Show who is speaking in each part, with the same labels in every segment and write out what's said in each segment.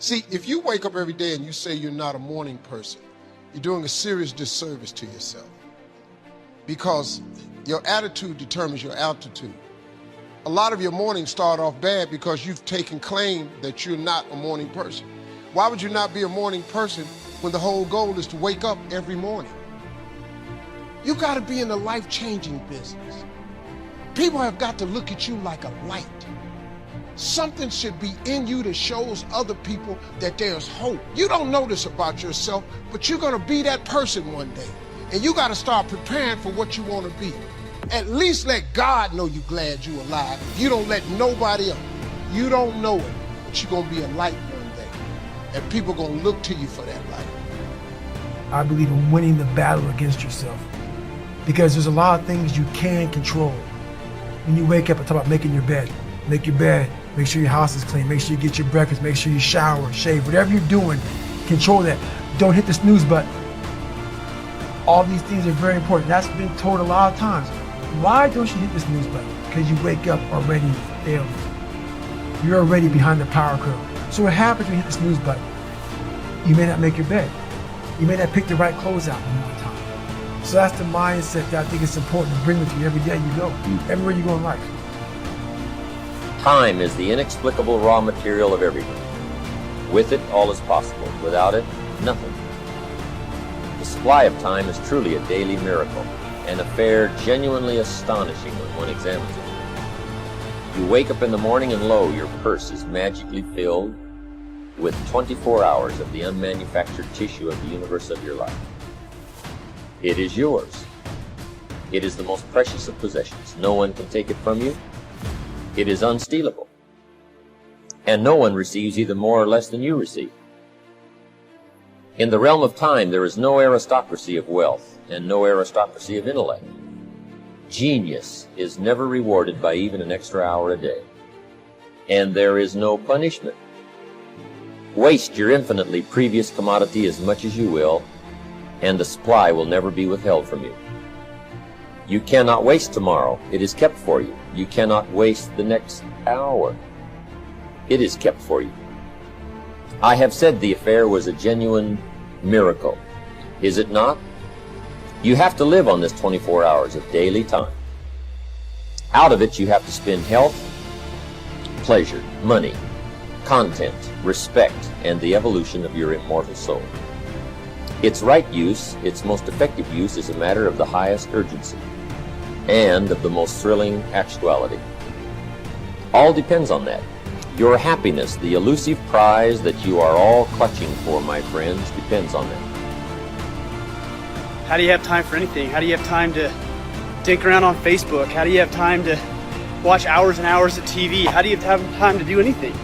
Speaker 1: See, if you wake up every day and you say you're not a morning person, you're doing a serious disservice to yourself, because your attitude determines your altitude. A lot of your mornings start off bad because you've taken claim that you're not a morning person. Why would you not be a morning person when the whole goal is to wake up every morning? You got to be in the life-changing business. People have got to look at you like a light. Something should be in you that shows other people that there's hope. You don't know this about yourself, but you're going to be that person one day. And you got to start preparing for what you want to be. At least let God know you're glad you're alive. You don't let nobody else. You don't know it, but you're going to be a light one day. And people are going to look to you for that light.
Speaker 2: I believe in winning the battle against yourself, because there's a lot of things you can control. When you wake up and talk about making your bed, make your bed, make sure your house is clean, make sure you get your breakfast, make sure you shower, shave, whatever you're doing, control that. Don't hit the snooze button. All these things are very important. That's been told a lot of times. Why don't you hit the snooze button? Because you wake up already failing. You're already behind the power curve. So what happens when you hit the snooze button? You may not make your bed. You may not pick the right clothes out in the time. So that's the mindset that I think is important to bring with you every day you go, everywhere you go in life.
Speaker 3: Time is the inexplicable raw material of everything. With it, all is possible. Without it, nothing. The supply of time is truly a daily miracle, an affair genuinely astonishing when one examines it. You wake up in the morning and lo, your purse is magically filled with 24 hours of the unmanufactured tissue of the universe of your life. It is yours. It is the most precious of possessions. No one can take it from you. It is unstealable. And no one receives either more or less than you receive. In the realm of time, there is no aristocracy of wealth and no aristocracy of intellect. Genius is never rewarded by even an extra hour a day. And there is no punishment. Waste your infinitely previous commodity as much as you will, and the supply will never be withheld from you. You cannot waste tomorrow. It is kept for you. You cannot waste the next hour. It is kept for you. I have said the affair was a genuine miracle. Is it not? You have to live on this 24 hours of daily time. Out of it, you have to spend health, pleasure, money, content, respect, and the evolution of your immortal soul. Its right use, its most effective use, is a matter of the highest urgency and of the most thrilling actuality. All depends on that. Your happiness, the elusive prize that you are all clutching for, my friends, depends on that.
Speaker 4: How do you have time for anything? How do you have time to dink around on Facebook? How do you have time to watch hours and hours of TV? How do you have time to do anything?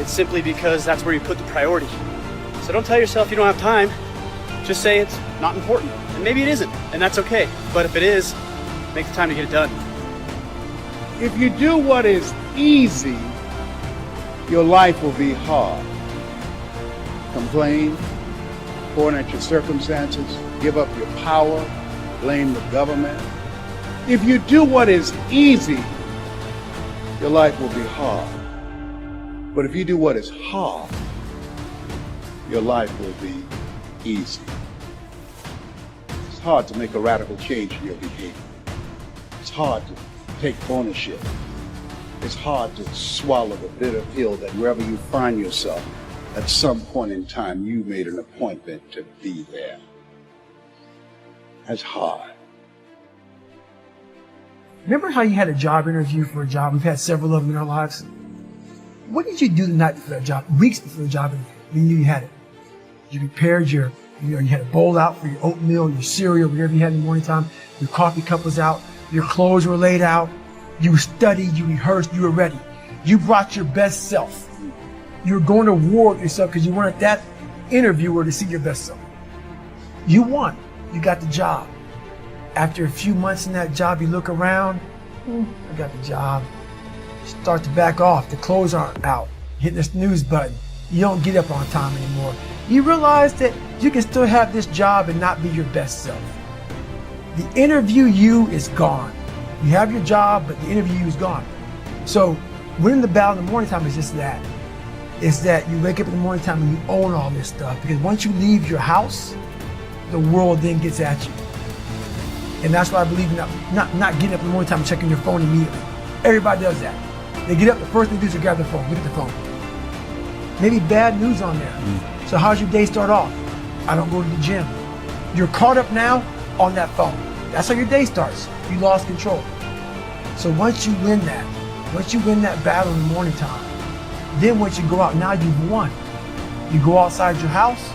Speaker 4: It's simply because that's where you put the priority. So don't tell yourself you don't have time. Just say it's not important. And maybe it isn't, and that's okay. But if it is, make the time to get it done.
Speaker 5: If you do what is easy, your life will be hard. Complain, point at your circumstances, give up your power, blame the government. If you do what is easy, your life will be hard. But if you do what is hard, your life will be easy. It's hard to make a radical change in your behavior. It's hard to take ownership. It's hard to swallow the bitter pill that wherever you find yourself, at some point in time, you made an appointment to be there. That's hard.
Speaker 2: Remember how you had a job interview for a job? We've had several of them in our lives. What did you do the night before that job, weeks before the job interview? You knew you had it. You prepared you had a bowl out for your oatmeal, your cereal, whatever you had in the morning time. Your coffee cup was out. Your clothes were laid out. You studied, you rehearsed, you were ready. You brought your best self. You were going to war with yourself because you wanted that interviewer to see your best self. You won. You got the job. After a few months in that job, you look around. I got the job. You start to back off. The clothes aren't out. Hitting the snooze button. You don't get up on time anymore. You realize that you can still have this job and not be your best self. The interview you is gone. You have your job, but the interview you is gone. So winning the battle in the morning time is just that. is that you wake up in the morning time and you own all this stuff, because once you leave your house, the world then gets at you. And that's why I believe in not getting up in the morning time and checking your phone immediately. Everybody does that. They get up, the first thing they do is grab their phone, look at the phone. Maybe bad news on there. So how's your day start off? I don't go to the gym. You're caught up now on that phone. That's how your day starts. You lost control. So once you win that battle in the morning time, then once you go out, now you've won. You go outside your house,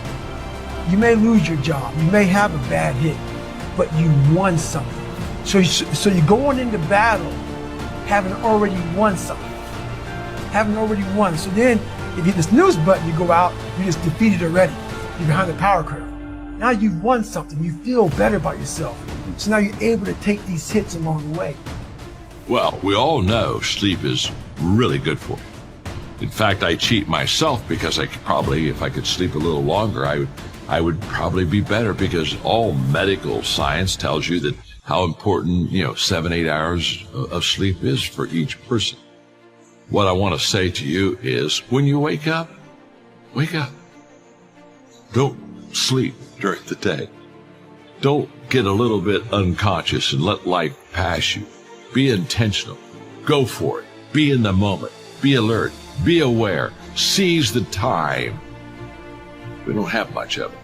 Speaker 2: you may lose your job, you may have a bad hit, but you won something. So you're going into battle having already won something. Having already won. So then, if you hit the snooze button, you go out, you just defeated already. You're behind the power curve. Now you've won something. You feel better about yourself. So now you're able to take these hits along the way.
Speaker 6: Well, we all know sleep is really good for you. In fact, I cheat myself because I could probably, if I could sleep a little longer, I would probably be better, because all medical science tells you that how important, 7-8 hours of sleep is for each person. What I want to say to you is, when you wake up. Don't sleep during the day. Don't get a little bit unconscious and let life pass you. Be intentional. Go for it. Be in the moment. Be alert. Be aware. Seize the time. We don't have much of it.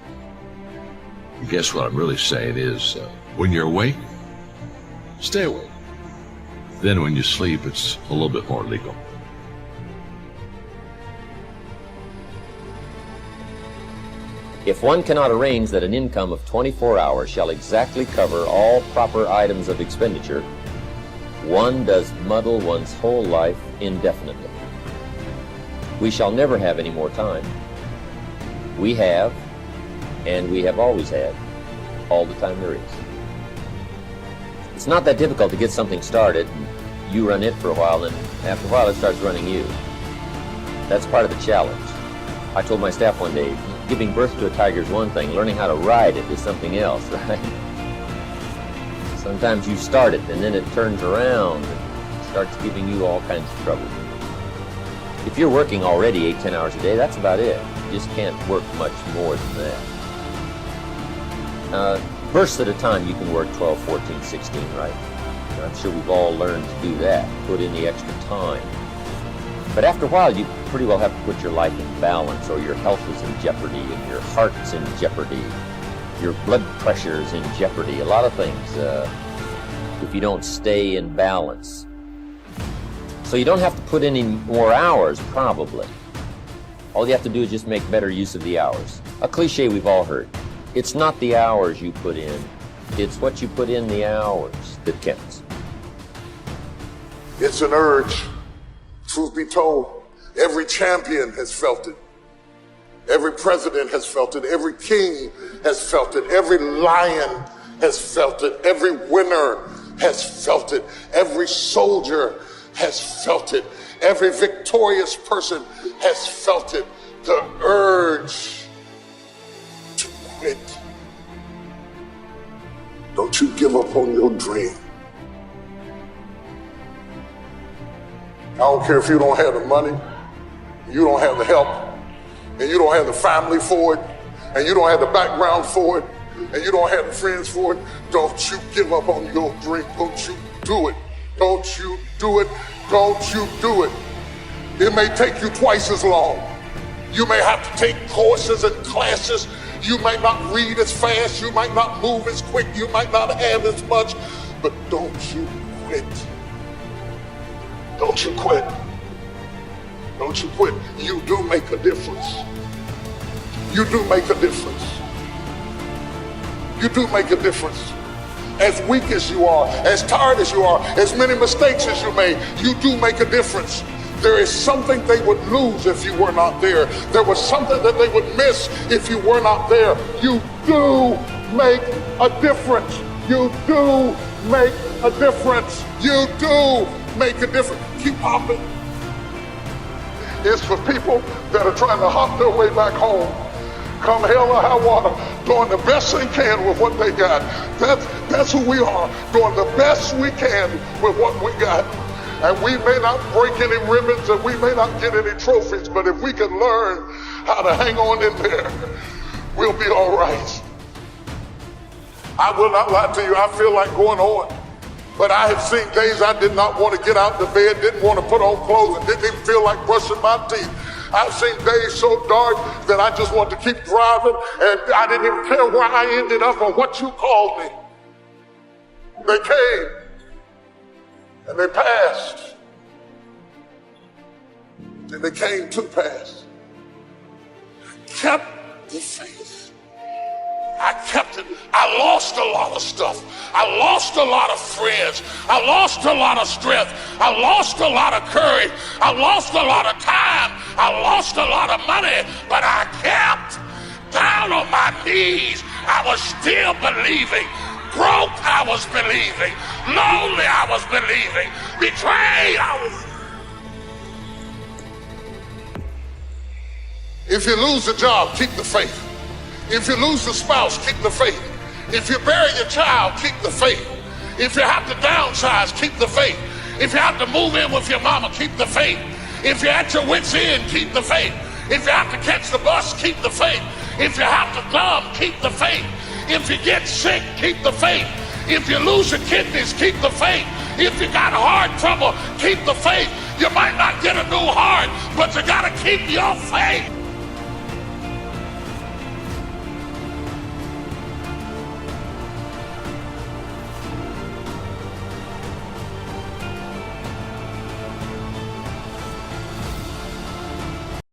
Speaker 6: I guess what I'm really saying is, when you're awake, stay awake. Then when you sleep, it's a little bit more legal.
Speaker 3: If one cannot arrange that an income of 24 hours shall exactly cover all proper items of expenditure, one does muddle one's whole life indefinitely. We shall never have any more time. We have, and we have always had, all the time there is. It's not that difficult to get something started. You run it for a while, and after a while it starts running you. That's part of the challenge. I told my staff one day, giving birth to a tiger is one thing, learning how to ride it is something else, right? Sometimes you start it and then it turns around and starts giving you all kinds of trouble. If you're working already 8-10 hours a day, that's about it. You just can't work much more than that. Bursts at a time, you can work 12, 14, 16, right? And I'm sure we've all learned to do that, put in the extra time. But after a while, you pretty well have to put your life in balance, or your health is in jeopardy, and your heart's in jeopardy, your blood pressure's in jeopardy, a lot of things, if you don't stay in balance. So you don't have to put any more hours, probably. All you have to do is just make better use of the hours. A cliche we've all heard. It's not the hours you put in, it's what you put in the hours that counts.
Speaker 7: It's an urge. Truth be told, every champion has felt it. Every president has felt it. Every king has felt it. Every lion has felt it. Every winner has felt it. Every soldier has felt it. Every victorious person has felt it. The urge to quit. Don't you give up on your dream. I don't care if you don't have the money, you don't have the help, and you don't have the family for it, and you don't have the background for it, and you don't have the friends for it. Don't you give up on your dream. Don't you do it. Don't you do it. Don't you do it. It may take you twice as long. You may have to take courses and classes. You might not read as fast. You might not move as quick. You might not have as much, but don't you quit. Don't you quit. Don't you quit. You do make a difference. You do make a difference. You do make a difference. As weak as you are, as tired as you are, as many mistakes as you made, you do make a difference. There is something they would lose if you were not there. There was something that they would miss if you were not there. You do make a difference. You do make a difference. You do make a difference. Keep hopping. It's for people that are trying to hop their way back home. Come hell or high water, doing the best they can with what they got. That's who we are, doing the best we can with what we got. And we may not break any ribbons and we may not get any trophies, but if we can learn how to hang on in there, we'll be all right. I will not lie to you, I feel like going on. But I have seen days I did not want to get out of bed, didn't want to put on clothes, and didn't even feel like brushing my teeth. I've seen days so dark that I just want to keep driving, and I didn't even care where I ended up or what you called me. They came, and they passed, and they came to pass. Kept the faith. I kept it. I lost a lot of stuff. I lost a lot of friends. I lost a lot of strength. I lost a lot of courage. I lost a lot of time. I lost a lot of money, but I kept down on my knees. I was still believing. Broke, I was believing. Lonely, I was believing. Betrayed, I was. If you lose a job, keep the faith. If you lose a spouse, keep the faith. If you bury your child, keep the faith. If you have to downsize, keep the faith. If you have to move in with your mama, keep the faith. If you're at your wit's end, keep the faith. If you have to catch the bus, keep the faith. If you have to dumb, keep the faith. If you get sick, keep the faith. If you lose your kidneys, keep the faith. If you got heart trouble, keep the faith. You might not get a new heart, but you gotta keep your faith.